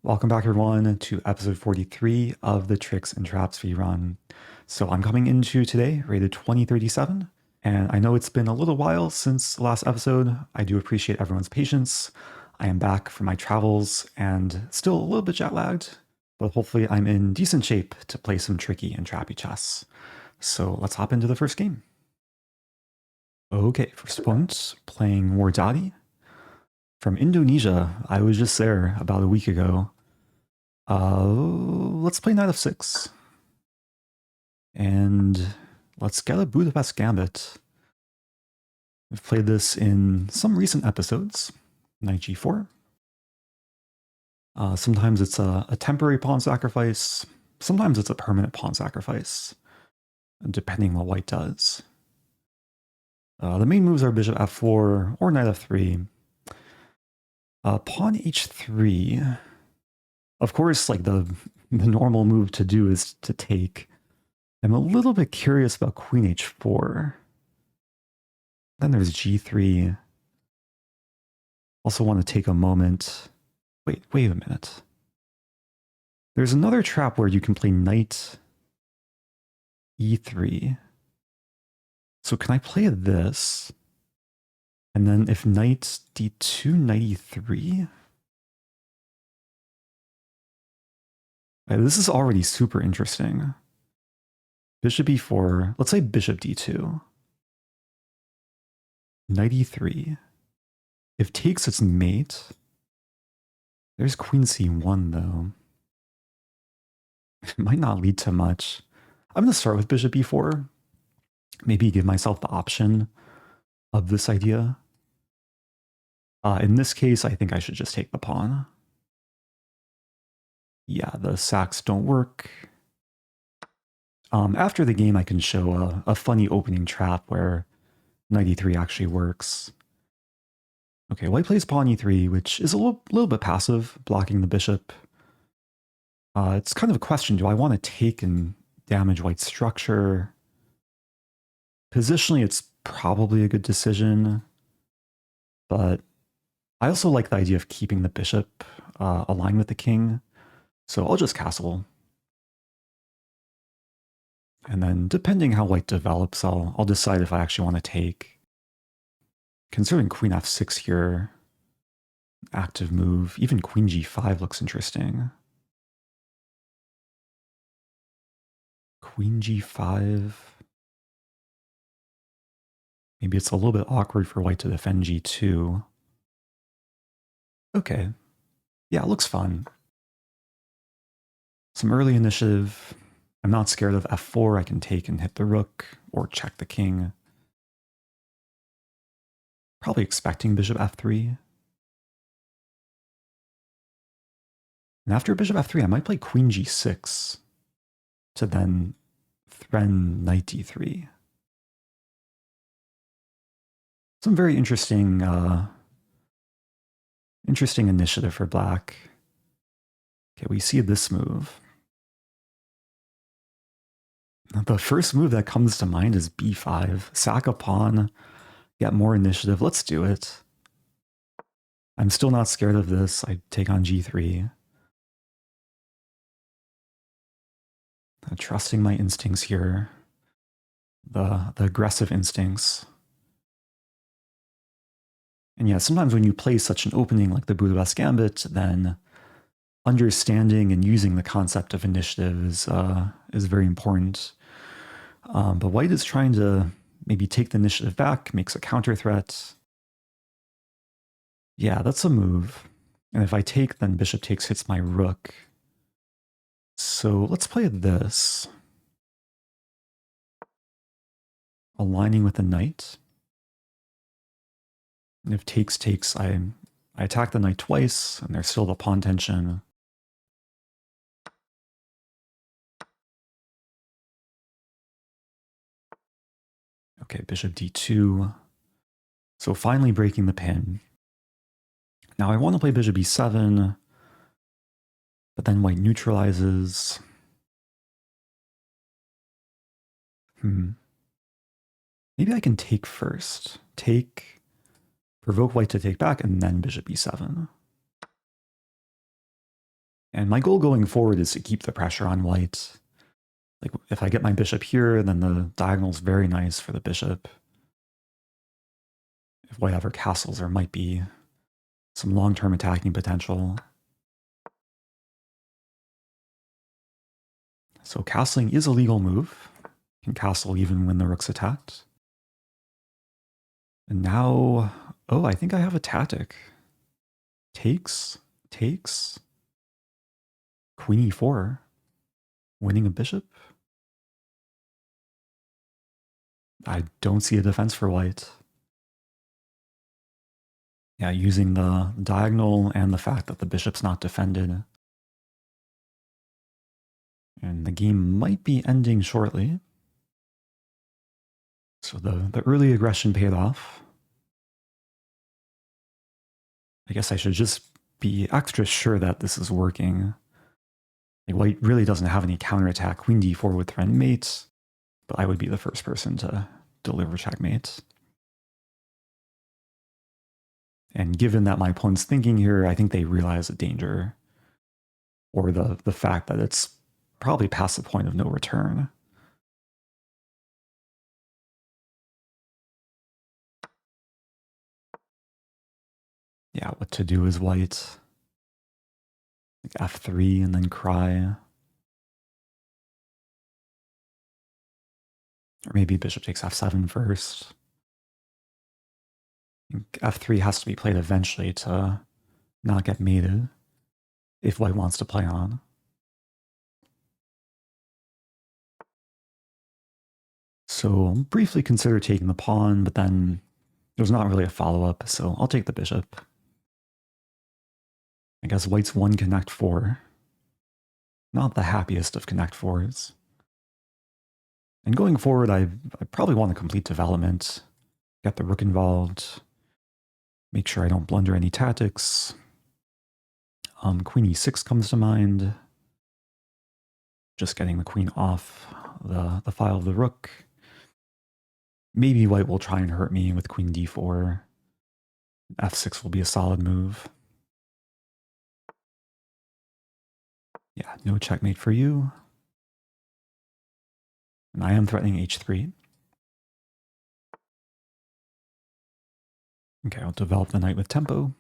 Welcome back everyone to episode 43 of the Tricks and Traps Speedrun. So I'm coming into today rated 2037, and I know it's been a little while since the last episode. I do appreciate everyone's patience. I am back from my travels and still a little bit jet lagged, but hopefully I'm in decent shape to play some tricky and trappy chess. So let's hop into the first game. Okay, first opponent playing Wardati from Indonesia. I was just there about a week ago. Let's play Knight f6. And let's get a Budapest Gambit. We've played this in some recent episodes. Knight g4. Sometimes it's a temporary pawn sacrifice. Sometimes it's a permanent pawn sacrifice, depending what white does. The main moves are bishop f4 or knight f3. Pawn h3. Of course, like the normal move to do is to take. I'm a little bit curious about queen h4. Then there's g3. Also want to take a moment. Wait a minute. There's another trap where you can play knight e3. So can I play this? And then if knight d2, knight e3? This is already super interesting. Bishop e4. Let's say bishop d2. Knight e3. If takes its mate. There's queen c1 though. It might not lead to much. I'm going to start with bishop e4. Maybe give myself the option of this idea. In this case, I think I should just take the pawn. Yeah, the sacks don't work. After the game, I can show a funny opening trap where knight e3 actually works. Okay, white plays pawn e3, which is a little bit passive, blocking the bishop. It's kind of a question, do I want to take and damage white's structure? Positionally, it's probably a good decision, but I also like the idea of keeping the bishop aligned with the king. So I'll just castle. And then depending how white develops, I'll decide if I actually want to take. Considering queen f6 here, active move. Even queen g5 looks interesting. Queen g5. Maybe it's a little bit awkward for white to defend g2. Okay. Yeah, it looks fun. Some early initiative. I'm not scared of f4. I can take and hit the rook or check the king. Probably expecting bishop f3. And after bishop f3, I might play queen g6 to then threaten knight d3. Some very interesting initiative for black. Okay, we see this move. The first move that comes to mind is b5. Sack a pawn, get more initiative. Let's do it. I'm still not scared of this. I take on g3. Trusting my instincts here. The aggressive instincts. And yeah, sometimes when you play such an opening like the Budapest Gambit, then understanding and using the concept of initiative is very important. But white is trying to maybe take the initiative back, makes a counter threat. Yeah, that's a move. And if I take, then bishop takes hits my rook. So let's play this. Aligning with the knight. And if takes, I attack the knight twice, and there's still the pawn tension. Okay, bishop d2. So finally breaking the pin. Now I want to play bishop e7, but then white neutralizes. Maybe I can take first. Take, provoke white to take back, and then bishop e7. And my goal going forward is to keep the pressure on white. Like, if I get my bishop here, then the diagonal's very nice for the bishop. If white ever castles, there might be some long-term attacking potential. So castling is a legal move. You can castle even when the rook's attacked. And now, oh, I think I have a tactic. Takes, queen e4, winning a bishop. I don't see a defense for white. Yeah, using the diagonal and the fact that the bishop's not defended. And the game might be ending shortly. So the early aggression paid off. I guess I should just be extra sure that this is working. Like, white really doesn't have any counterattack. Queen d4 would threaten mate, but I would be the first person to deliver checkmate. And given that my opponent's thinking here, I think they realize the danger, or the fact that it's probably past the point of no return. Yeah, what to do is white. Like f3 and then cry. Or maybe bishop takes f7 first. I think f3 has to be played eventually to not get mated if white wants to play on. So I'll briefly consider taking the pawn, but then there's not really a follow-up, so I'll take the bishop. I guess white's won connect 4. Not the happiest of connect 4s. And going forward, I probably want a complete development. Get the rook involved. Make sure I don't blunder any tactics. Queen e6 comes to mind. Just getting the queen off the file of the rook. Maybe white will try and hurt me with queen d4. f6 will be a solid move. Yeah, no checkmate for you. And I am threatening h3. Okay, I'll develop the knight with tempo.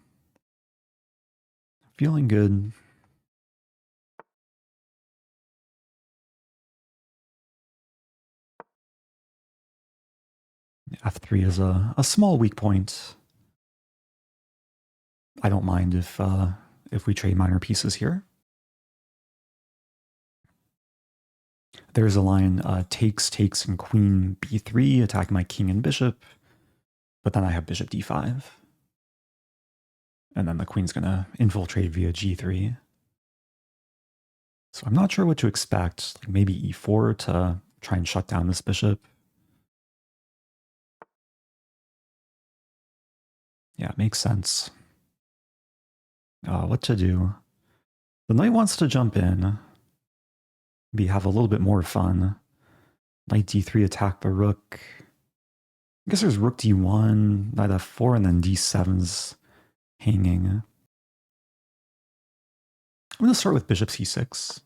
Feeling good. f3 is a small weak point. I don't mind if we trade minor pieces here. There's a line, takes, and queen b3, attacking my king and bishop. But then I have bishop d5. And then the queen's going to infiltrate via g3. So I'm not sure what to expect. Like maybe e4 to try and shut down this bishop. Yeah, it makes sense. What to do? The knight wants to jump in. Maybe have a little bit more fun. Knight d3, attack the rook. I guess there's rook d1, knight f4, and then d7's hanging. I'm going to start with bishop c6.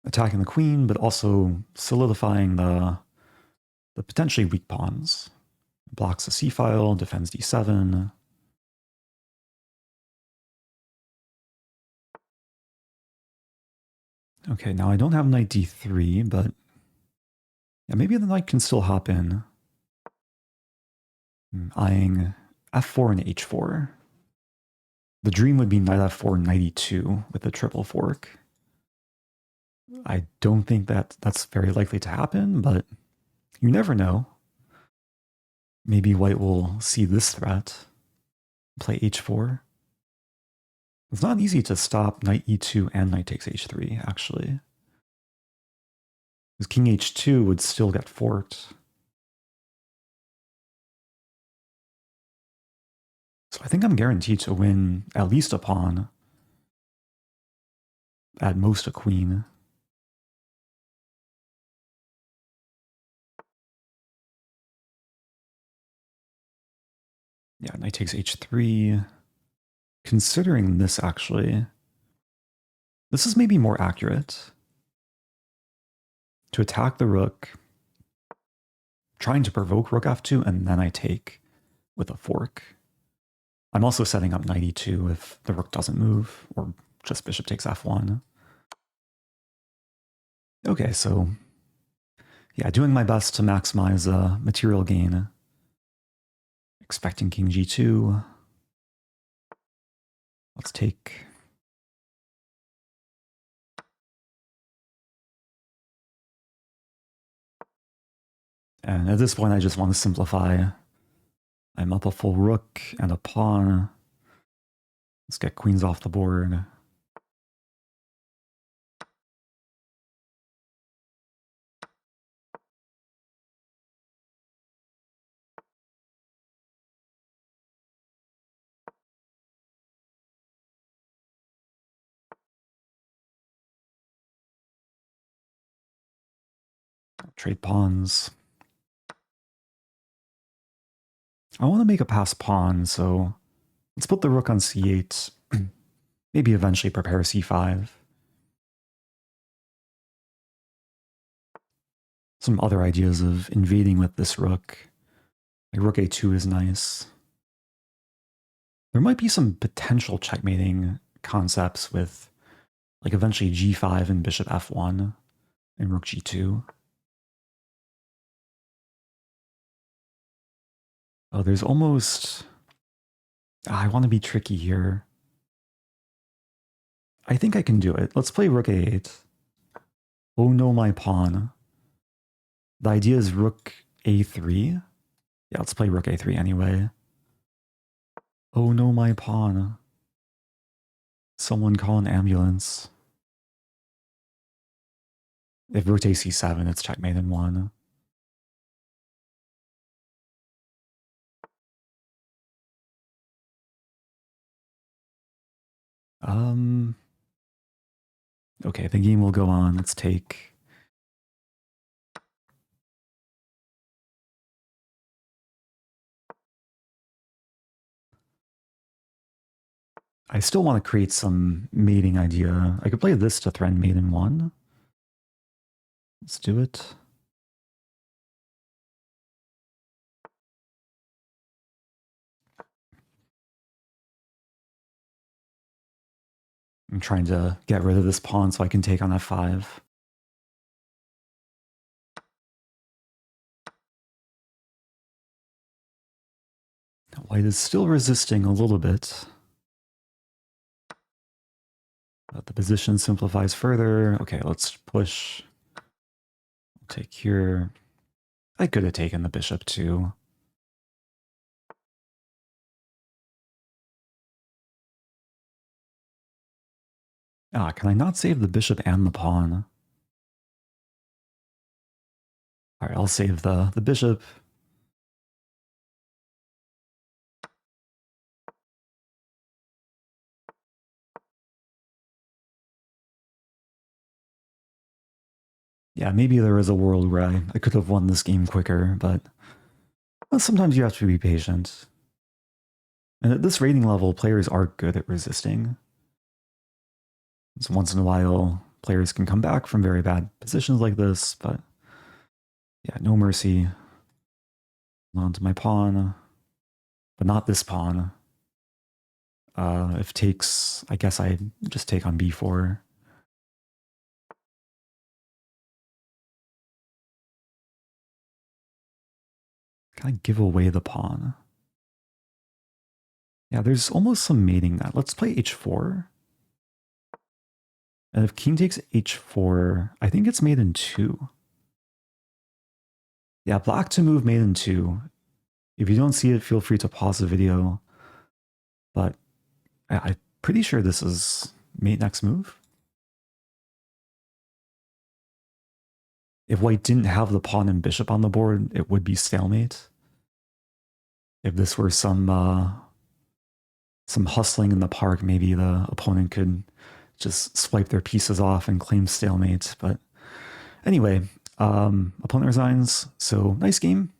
Attacking the queen, but also solidifying the potentially weak pawns. Blocks the c-file, defends d7. Okay, now I don't have knight d3, but yeah, maybe the knight can still hop in. Eyeing f4 and h4. The dream would be knight f4, knight e2 with a triple fork. I don't think that's very likely to happen, but you never know. Maybe white will see this threat, play h4. It's not easy to stop knight e2 and knight takes h3, actually. Because king h2 would still get forked. So I think I'm guaranteed to win at least a pawn. At most a queen. Yeah, knight takes h3. Considering this, actually, This is maybe more accurate. To attack the rook, trying to provoke rook f2, and then I take with a fork. I'm also setting up knight e2 if the rook doesn't move, or just bishop takes f1. Okay, so yeah, doing my best to maximize material gain. Expecting king g2. Let's take. And at this point, I just want to simplify. I'm up a full rook and a pawn. Let's get queens off the board. Trade pawns. I want to make a pass pawn, so let's put the rook on c8. Maybe eventually prepare c5. Some other ideas of invading with this rook. Like rook a2 is nice. There might be some potential checkmating concepts with like eventually g5 and bishop f1 and rook g2. Oh, there's almost... I want to be tricky here. I think I can do it. Let's play rook a8. Oh no, my pawn. The idea is rook a3. Yeah, let's play rook a3 anyway. Oh no, my pawn. Someone call an ambulance. If rook takes c7, it's checkmate in one. Okay, the game will go on. Let's take... I still want to create some mating idea. I could play this to threaten mate in one. Let's do it. I'm trying to get rid of this pawn so I can take on f5. White is still resisting a little bit. But the position simplifies further. Okay, let's push. I'll take here. I could have taken the bishop too. Ah, can I not save the bishop and the pawn? All right, I'll save the bishop. Yeah, maybe there is a world where I could have won this game quicker, but well, sometimes you have to be patient. And at this rating level, players are good at resisting. So once in a while, players can come back from very bad positions like this, but yeah, no mercy. Onto my pawn, but not this pawn. If takes, I guess I just take on b4. Can I give away the pawn? Yeah, there's almost some mating that. Let's play h4. And if king takes h4, I think it's mate in 2. Yeah, black to move mate in 2. If you don't see it, feel free to pause the video. But I'm pretty sure this is mate next move. If white didn't have the pawn and bishop on the board, it would be stalemate. If this were some hustling in the park, maybe the opponent could just swipe their pieces off and claim stalemate. But anyway, opponent resigns. So nice game.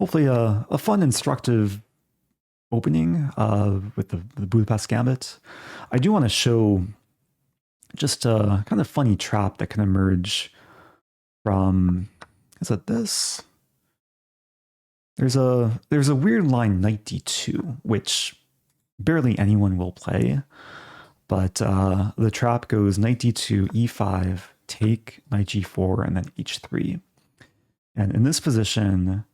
Hopefully a fun, instructive opening with the Budapest Gambit. I do want to show just a kind of funny trap that can emerge from, is it this? There's a weird line knight d2, which barely anyone will play, but the trap goes knight d2, e5, take, knight g4, and then h3. And in this position,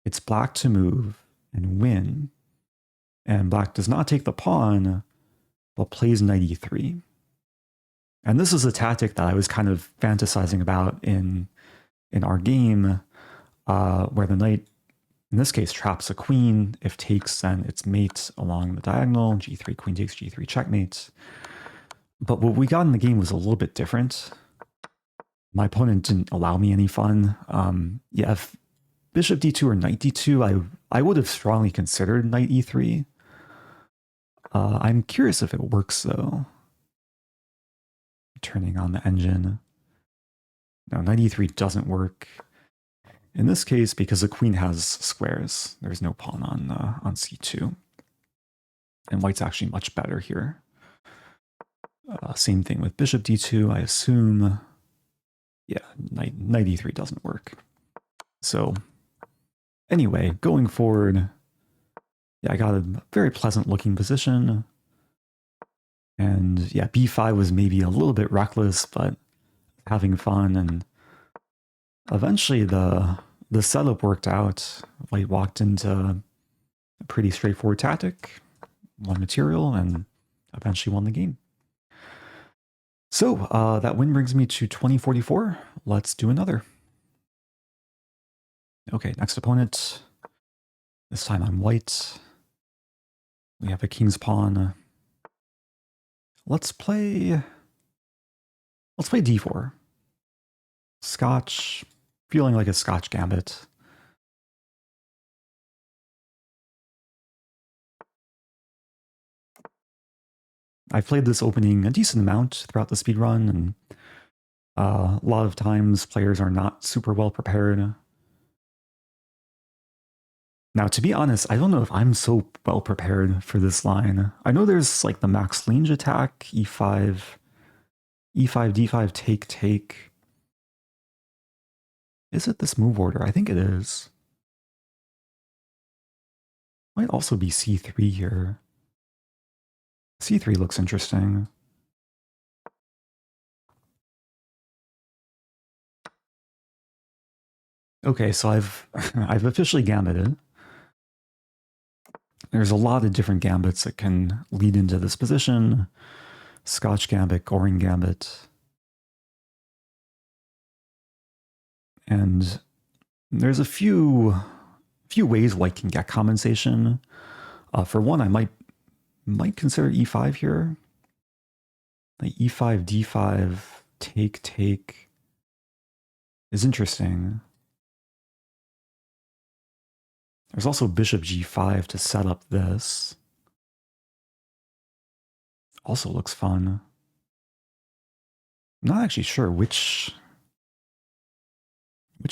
it's black to move and win, and black does not take the pawn, but plays knight e3. And this is a tactic that I was kind of fantasizing about in our game, where the knight, in this case, traps a queen. If takes, then it's mate along the diagonal, g3, queen takes, g3, checkmate. But what we got in the game was a little bit different. My opponent didn't allow me any fun. Yeah, if bishop d2 or knight d2, I would have strongly considered knight e3. I'm curious if it works, though. Turning on the engine. No, knight e3 doesn't work. In this case, because the queen has squares, there's no pawn on c2. And white's actually much better here. Same thing with bishop d2, I assume. Yeah, knight e3 doesn't work. So anyway, going forward, yeah, I got a very pleasant looking position. And yeah, b5 was maybe a little bit reckless, but having fun. And eventually the setup worked out. White walked into a pretty straightforward tactic, won material, and eventually won the game. So that win brings me to 2044. Let's do another. Okay, next opponent. This time I'm white. We have a king's pawn. Let's play d4. Scotch, feeling like a Scotch Gambit. I've played this opening a decent amount throughout the speedrun, and a lot of times players are not super well prepared. Now, to be honest, I don't know if I'm so well prepared for this line. I know there's like the max range attack, e5, d5, take. Is it this move order? I think it is. Might also be c3 here. c3 looks interesting. Okay, so I've officially gambited. There's a lot of different gambits that can lead into this position. Scotch Gambit, Goring Gambit. And there's a few ways white can get compensation. For one, I might consider e5 here. Like e5, d5, take is interesting. There's also bishop g5 to set up this. Also looks fun. I'm not actually sure which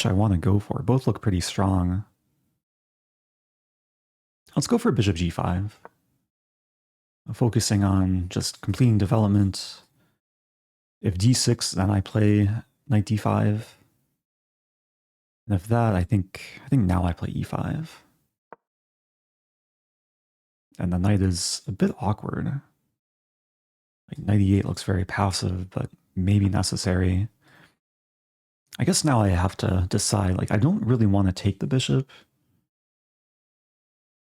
I want to go for. Both look pretty strong. Let's go for bishop g5. Focusing on just completing development. If d6, then I play knight d5. And if that, I think now I play e5. And the knight is a bit awkward. Like knight e8 looks very passive, but maybe necessary. I guess now I have to decide, like, I don't really want to take the bishop.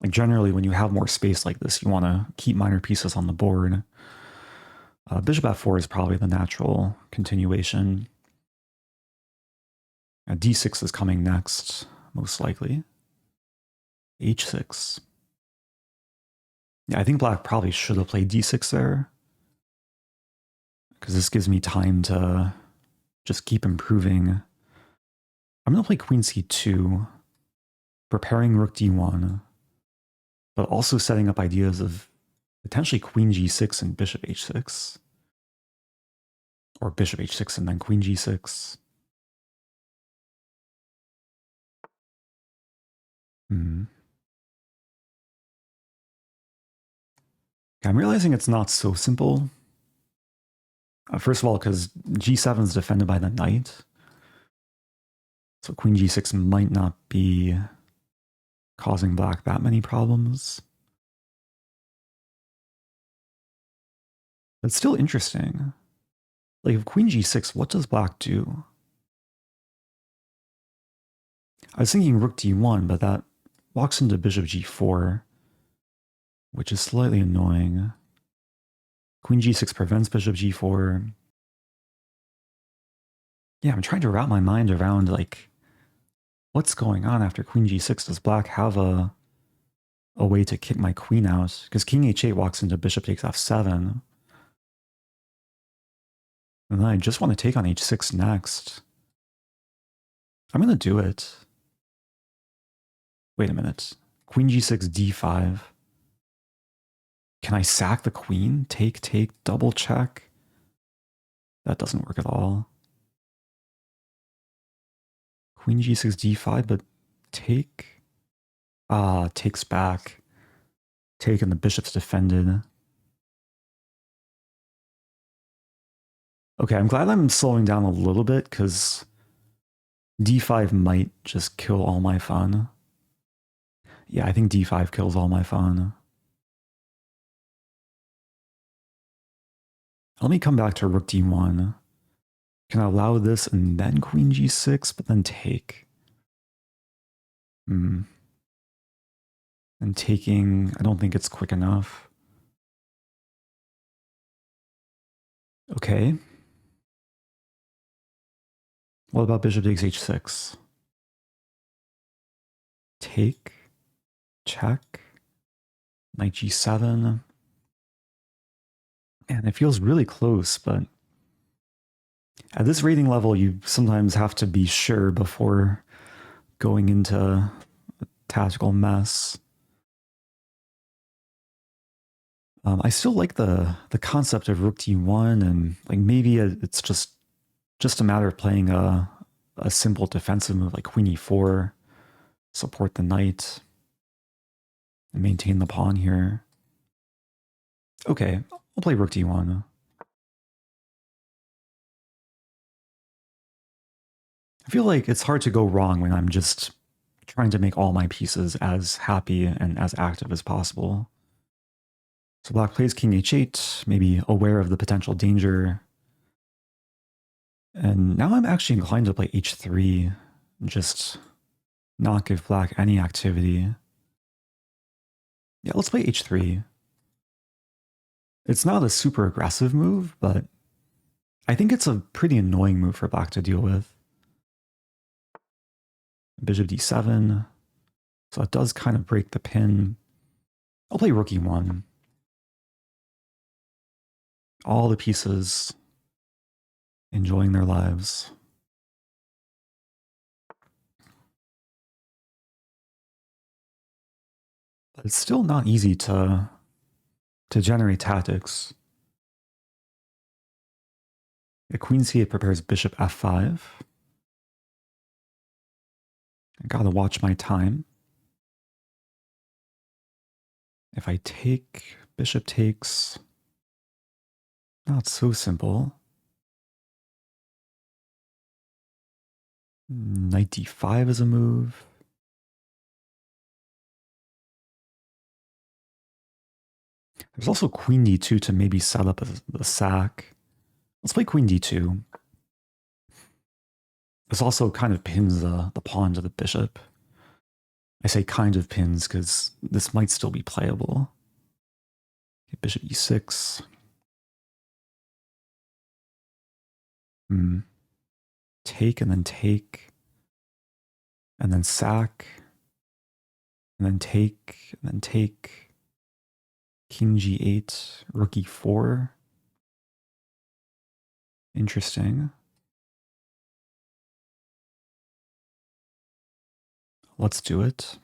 Like, generally, when you have more space like this, you want to keep minor pieces on the board. Bishop f4 is probably the natural continuation. D6 is coming next, most likely. H6. Yeah, I think black probably should have played d6 there, because this gives me time to just keep improving. I'm going to play queen c2, preparing rook d1, but also setting up ideas of potentially queen g6 and bishop h6. Or bishop h6 and then queen g6. I'm realizing it's not so simple. First of all, because g7 is defended by the knight. So queen g6 might not be causing black that many problems. But it's still interesting. Like, if queen g6, what does black do? I was thinking rook d1, but that walks into bishop g4, which is slightly annoying. Queen g6 prevents bishop g4. Yeah, I'm trying to wrap my mind around, like, what's going on after queen g6? Does black have a way to kick my queen out? Because king h8 walks into bishop takes f7. And then I just want to take on h6 next. I'm going to do it. Wait a minute. Queen g6, d5. Can I sack the queen? Take, double check. That doesn't work at all. Queen g6, d5, but take. Ah, takes back. Take and the bishop's defended. Okay, I'm glad I'm slowing down a little bit because d5 might just kill all my fun. Yeah, I think d5 kills all my fun. Let me come back to rook d1. Can I allow this and then queen g6, but then take? And taking, I don't think it's quick enough. Okay. What about bishop takes h6? Take, check, knight g7. And it feels really close, but at this rating level, you sometimes have to be sure before going into a tactical mess. I still like the concept of rook d1, and like maybe it's just a matter of playing a simple defensive move like queen e4, support the knight, and maintain the pawn here. Okay, I'll play rook d1. I feel like it's hard to go wrong when I'm just trying to make all my pieces as happy and as active as possible. So black plays king h8, maybe aware of the potential danger. And now I'm actually inclined to play h3, just not give black any activity. Yeah, let's play h3. It's not a super aggressive move, but I think it's a pretty annoying move for black to deal with. Bishop d7. So it does kind of break the pin. I'll play rook e1. All the pieces enjoying their lives. But it's still not easy to generate tactics. The queen c8 prepares bishop f5. I gotta watch my time. If I take, bishop takes. Not so simple. Knight d5 is a move. There's also queen d2 to maybe set up the sack. Let's play queen d2. This also kind of pins the pawn to the bishop. I say kind of pins because this might still be playable. Okay, bishop e6. Take and then take. And then sack. And then take. And then take. King g8. Rook e4. Interesting. Let's do it.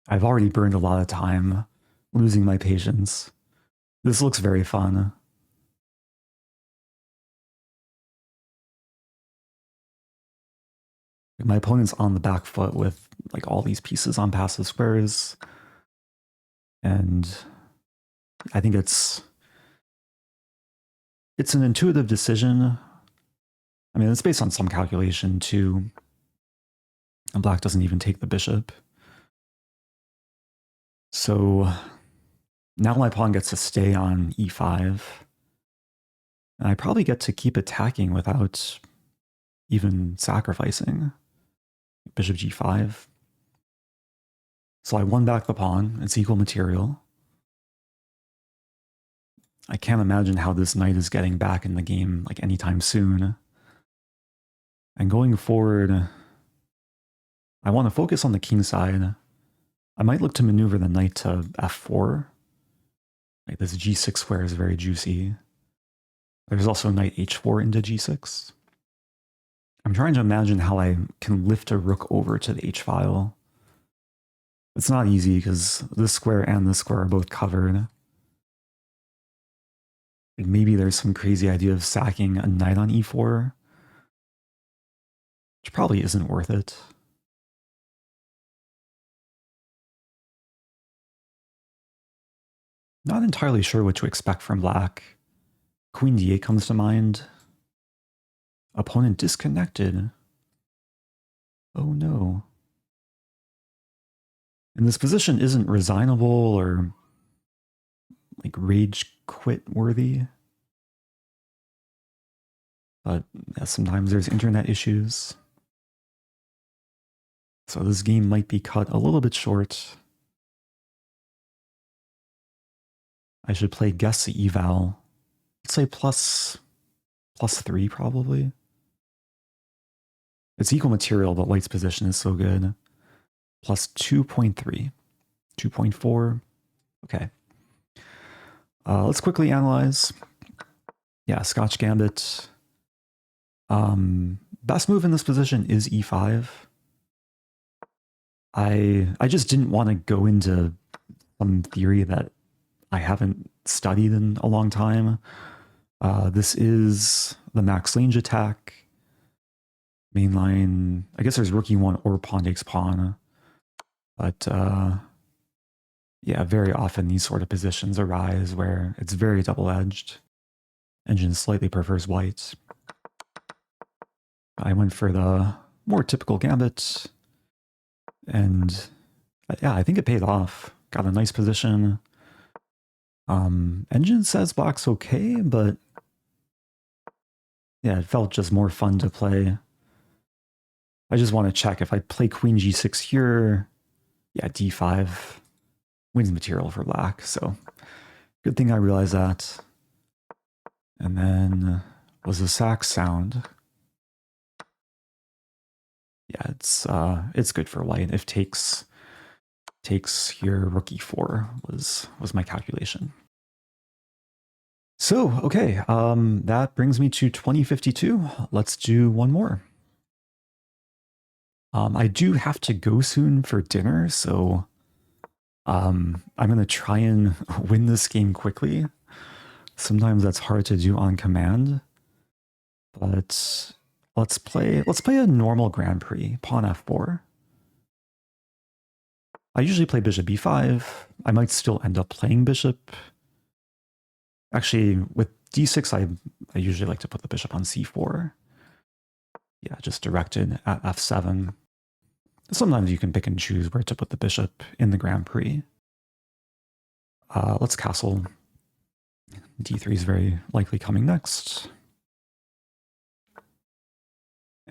I've already burned a lot of time, losing my patience. This looks very fun. My opponent's on the back foot with like all these pieces on passive squares. And I think it's It's an intuitive decision. I mean, it's based on some calculation too. And black doesn't even take the bishop. So now my pawn gets to stay on e5. And I probably get to keep attacking without even sacrificing. Bishop g5. So I won back the pawn. It's equal material. I can't imagine how this knight is getting back in the game like anytime soon. And going forward, I want to focus on the king side. I might look to maneuver the knight to f4. Like this g6 square is very juicy. There's also knight h4 into g6. I'm trying to imagine how I can lift a rook over to the h-file. It's not easy because this square and this square are both covered. Maybe there's some crazy idea of sacking a knight on e4, which probably isn't worth it. Not entirely sure what to expect from black. Queen d8 comes to mind. Opponent disconnected. Oh no. And this position isn't resignable or like rage quit worthy. But yeah, sometimes there's internet issues. So this game might be cut a little bit short. I should play guess the eval. Let's say plus 3 probably. It's equal material, but white's position is so good. Plus 2.3. 2.4. Okay. Let's quickly analyze. Yeah, Scotch Gambit. Best move in this position is e5. I just didn't want to go into some theory that I haven't studied in a long time. This is the max range attack. Mainline, I guess there's rook e1 or pawn takes pawn. But yeah, very often these sort of positions arise where it's very double-edged. Engine slightly prefers white. I went for the more typical gambit. And yeah, I think it paid off. Got a nice position. Engine says black's okay, but yeah, it felt just more fun to play. I just want to check if I play queen g6 here. Yeah, d5 wins material for black, so good thing I realized that. And then was the sack sound? Yeah, it's good for white. If takes here, rook e4 was my calculation. So okay, that brings me to 2052. Let's do one more. I do have to go soon for dinner, so I'm going to try and win this game quickly. Sometimes that's hard to do on command, but let's play a normal Grand Prix, pawn f4. I usually play bishop b5. I might still end up playing bishop. Actually, with d6, I usually like to put the bishop on c4. Yeah, just directed at f7. Sometimes you can pick and choose where to put the bishop in the Grand Prix. Let's castle. d3 is very likely coming next.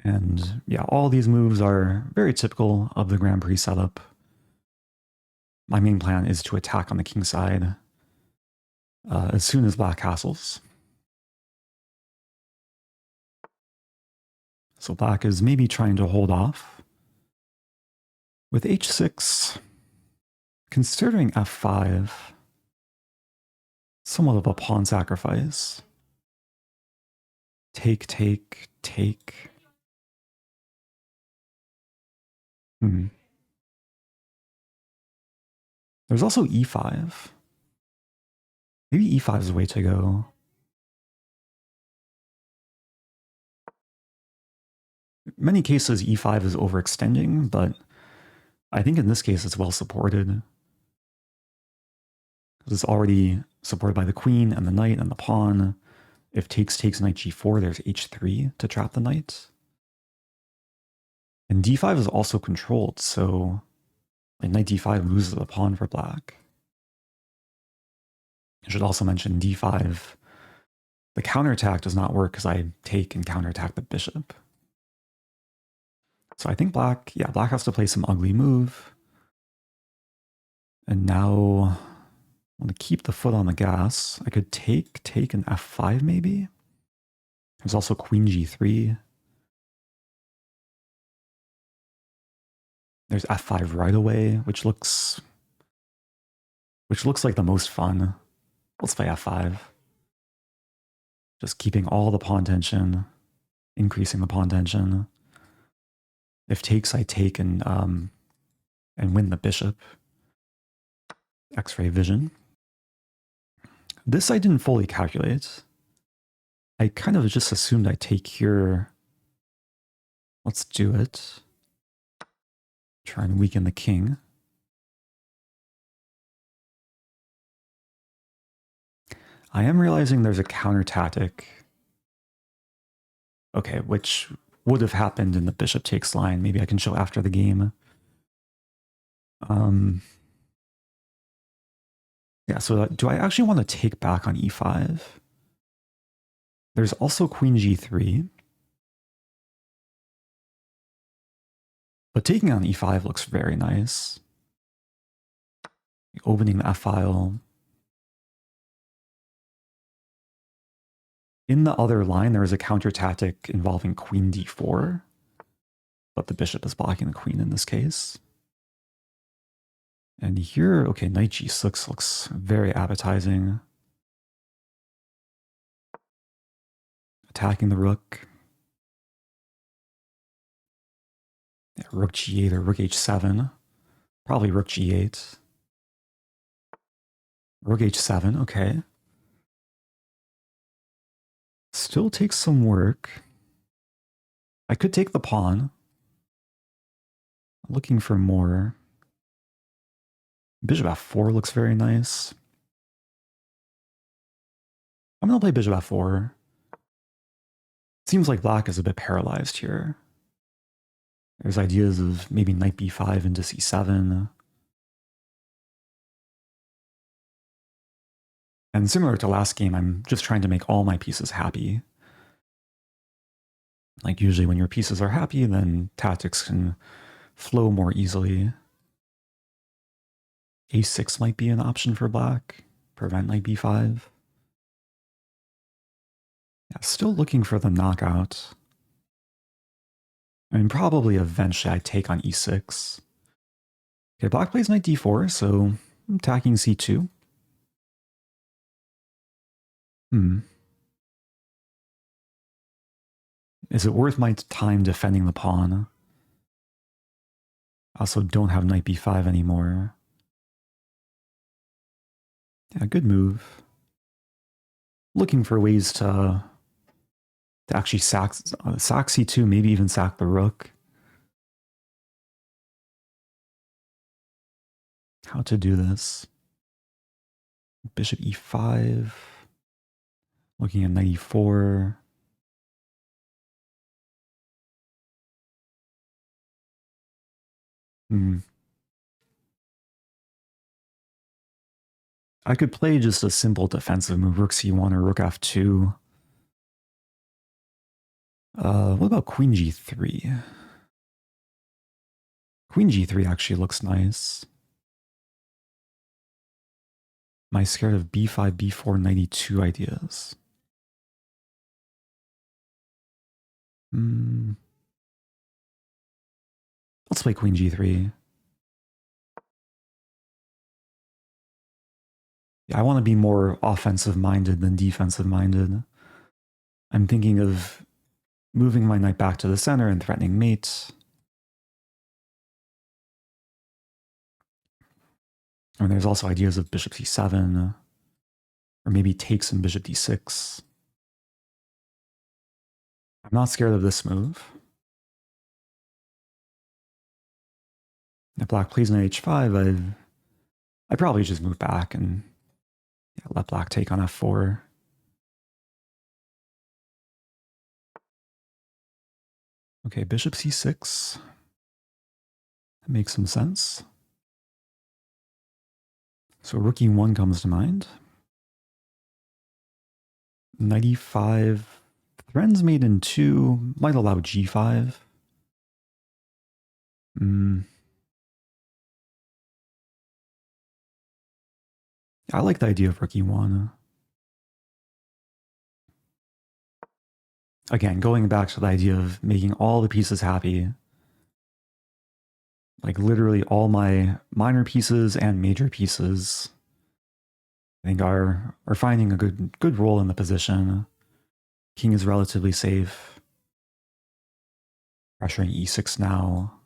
And yeah, all these moves are very typical of the Grand Prix setup. My main plan is to attack on the king side as soon as black castles. So black is maybe trying to hold off. With h6, considering f5, somewhat of a pawn sacrifice. Take, take, take. There's also e5. Maybe e5 is the way to go. In many cases, e5 is overextending, but I think in this case it's well supported. It's already supported by the queen and the knight and the pawn. If takes knight g4, there's h3 to trap the knight. And d5 is also controlled, so like knight d5 loses the pawn for black. I should also mention d5, the counterattack does not work because I take and counterattack the bishop. So I think black has to play some ugly move. And now I want to keep the foot on the gas. I could take an f5 maybe. There's also queen g3. There's f5 right away, which looks like the most fun. Let's play f5. Just keeping all the pawn tension, increasing the pawn tension. If takes, I take and win the bishop. X-ray vision. This I didn't fully calculate. I kind of just assumed I'd take here. Let's do it. Try and weaken the king. I am realizing there's a counter tactic. Okay, which would have happened in the bishop takes line. Maybe I can show after the game. Yeah, so do I actually want to take back on e5? There's also queen g3. But taking on e5 looks very nice. Opening the f-file. In the other line, there is a counter tactic involving queen d4, but the bishop is blocking the queen in this case. And here, okay, knight g6 looks very appetizing. Attacking the rook. Yeah, rook g8 or rook h7. Probably rook g8. Rook h7, okay. Still takes some work. I could take the pawn. Looking for more. Bishop f4 looks very nice. I'm going to play bishop f4. Seems like black is a bit paralyzed here. There's ideas of maybe knight b5 into c7. And similar to last game, I'm just trying to make all my pieces happy. Like usually when your pieces are happy, then tactics can flow more easily. a6 might be an option for black. Prevent knight b5. Yeah, still looking for the knockout. I mean, probably eventually I take on e6. Okay, black plays knight d4, so I'm attacking c2. Is it worth my time defending the pawn? I also don't have knight b5 anymore. Yeah, good move. Looking for ways to actually sack c2, maybe even sack the rook. How to do this? Bishop e5. Looking at knight e4. I could play just a simple defensive move, rook c1 or rook f2. What about queen g3? Queen g3 actually looks nice. Am I scared of b5, b4, knight e2 ideas? Let's play queen g3. Yeah, I want to be more offensive-minded than defensive-minded. I'm thinking of moving my knight back to the center and threatening mate. And there's also ideas of bishop c7, or maybe takes and bishop d6. I'm not scared of this move. If black plays knight h5, I'd probably just move back and let black take on f4. Okay, bishop c6. That makes some sense. So rook e1 comes to mind. Knight e5. Threaten's made in 2. Might allow g5. I like the idea of rook e1. Again, going back to the idea of making all the pieces happy. Like literally all my minor pieces and major pieces, I think are finding a good role in the position. King is relatively safe. Pressuring e6 now.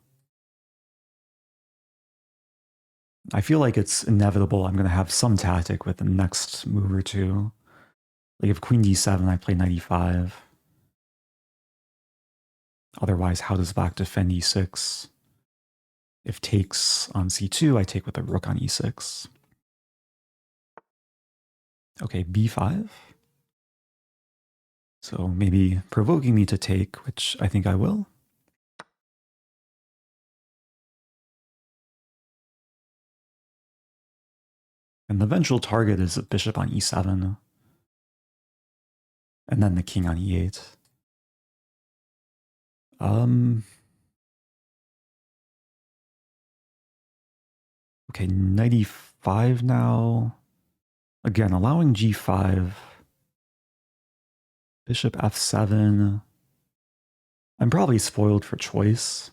I feel like it's inevitable I'm going to have some tactic with the next move or two. Like if queen d7, I play knight e5. Otherwise, how does black defend e6? If takes on c2, I take with a rook on e6. Okay, b5. So maybe provoking me to take, which I think I will. And the eventual target is a bishop on e7. And then the king on e8. Okay, knight e5 now. Again, allowing g5. Bishop f7. I'm probably spoiled for choice.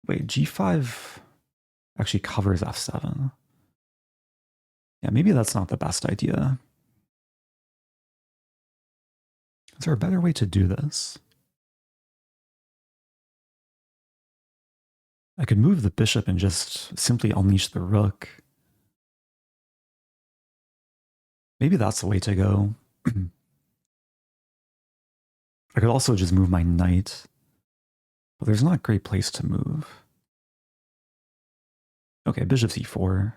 Wait, g5 actually covers f7. Yeah, maybe that's not the best idea. Is there a better way to do this? I could move the bishop and just simply unleash the rook. Maybe that's the way to go. I could also just move my knight, but there's not a great place to move. Okay, bishop c4.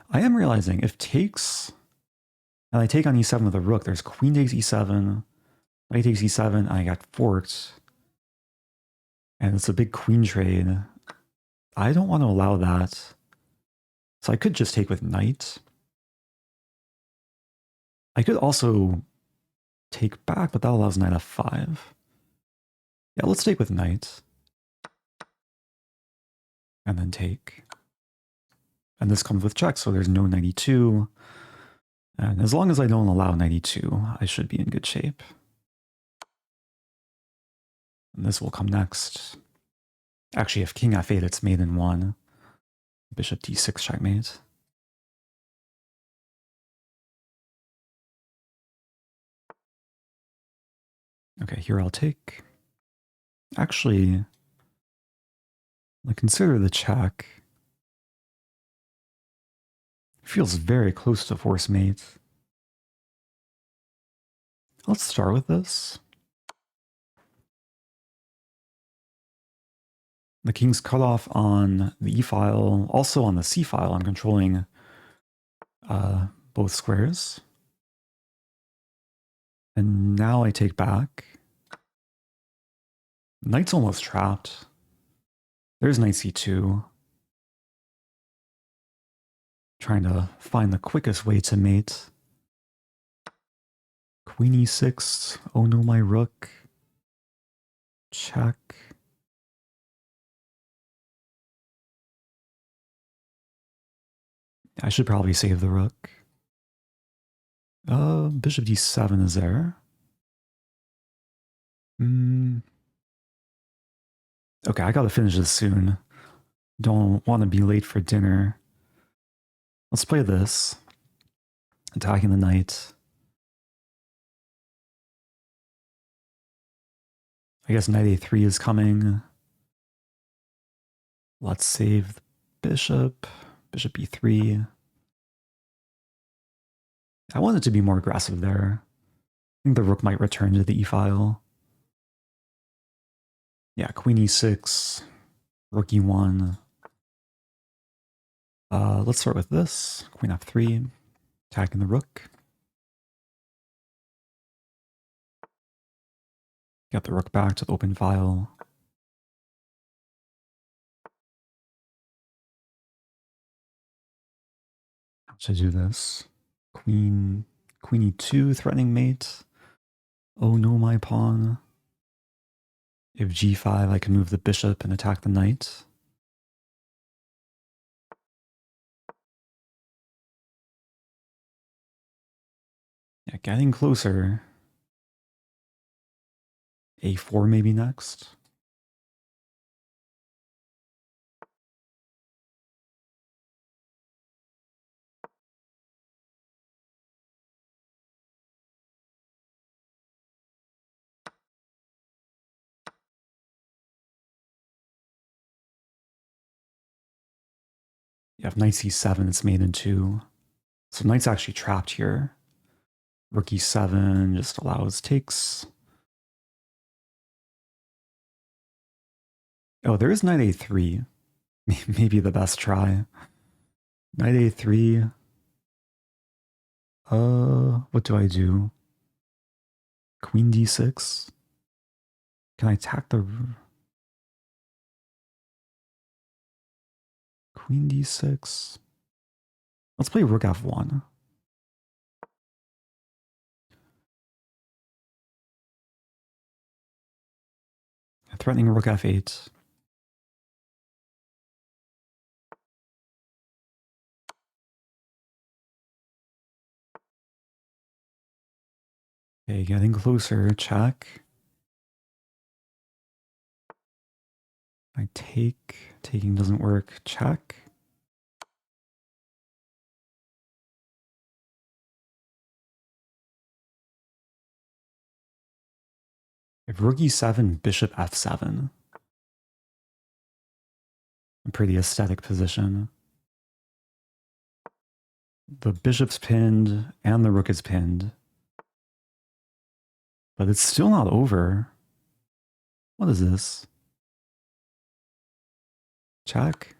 I am realizing if takes, and I take on e7 with a rook, there's queen takes e7, knight takes e7, and I got forked. And it's a big queen trade. I don't want to allow that. So I could just take with knight. I could also take back, but that allows knight f5. Yeah, let's take with knight. And then take. And this comes with check, so there's no knight e2. And as long as I don't allow knight e2, I should be in good shape. And this will come next. Actually, if king f8, it's mate in 1. Bishop d6 checkmate. Okay, here I'll take. Actually, I consider the check. Feels very close to force mate. Let's start with this. The king's cut off on the e-file, also on the c-file. I'm controlling both squares. And now I take back. Knight's almost trapped. There's knight c2. Trying to find the quickest way to mate. Queen e6. Oh no, my rook. Check. I should probably save the rook. Bishop d7 is there. Okay, I gotta finish this soon. Don't want to be late for dinner. Let's play this. Attacking the knight. I guess knight a3 is coming. Let's save the bishop. Bishop e3. I wanted to be more aggressive there. I think the rook might return to the e-file. Yeah, queen e6, rook e1. Let's start with this. Queen f3, attacking the rook. Get the rook back to the open file. How should I do this? Queen e2, threatening mate. Oh no, my pawn. If g5, I can move the bishop and attack the knight. Yeah, getting closer. A4 maybe next. You have knight c7, it's made in two. So knight's actually trapped here. Rook e7 just allows takes. Oh, there is knight a3. Maybe the best try. Knight a3. What do I do? Queen d6. Can I attack the... Queen d6? Let's play rook f1. Threatening rook f8. Okay, getting closer. Check. I take. Taking doesn't work. Check. If rook e7, bishop f7. A pretty aesthetic position. The bishop's pinned and the rook is pinned. But it's still not over. What is this? Check.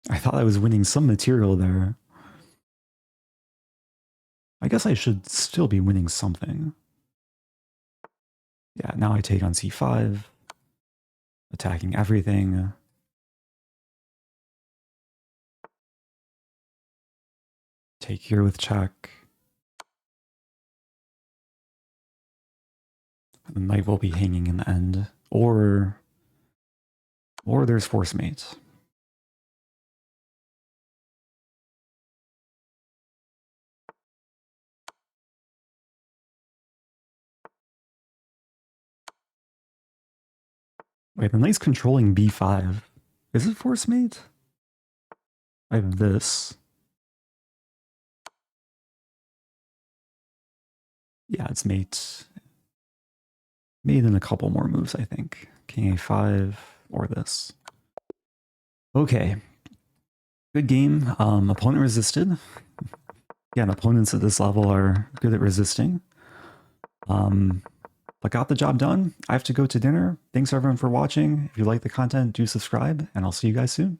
I thought I was winning some material there. I guess I should still be winning something. Yeah, now I take on c5. Attacking everything. Take here with check. The knight will be hanging in the end. Or there's force mate. Wait, the knight's controlling b5. Is it force mate? I have this. Yeah, it's mate. Made in a couple more moves, I think. King a5 or this. Okay. Good game. Opponent resisted. Yeah, opponents at this level are good at resisting. But got the job done. I have to go to dinner. Thanks everyone for watching. If you like the content, do subscribe, and I'll see you guys soon.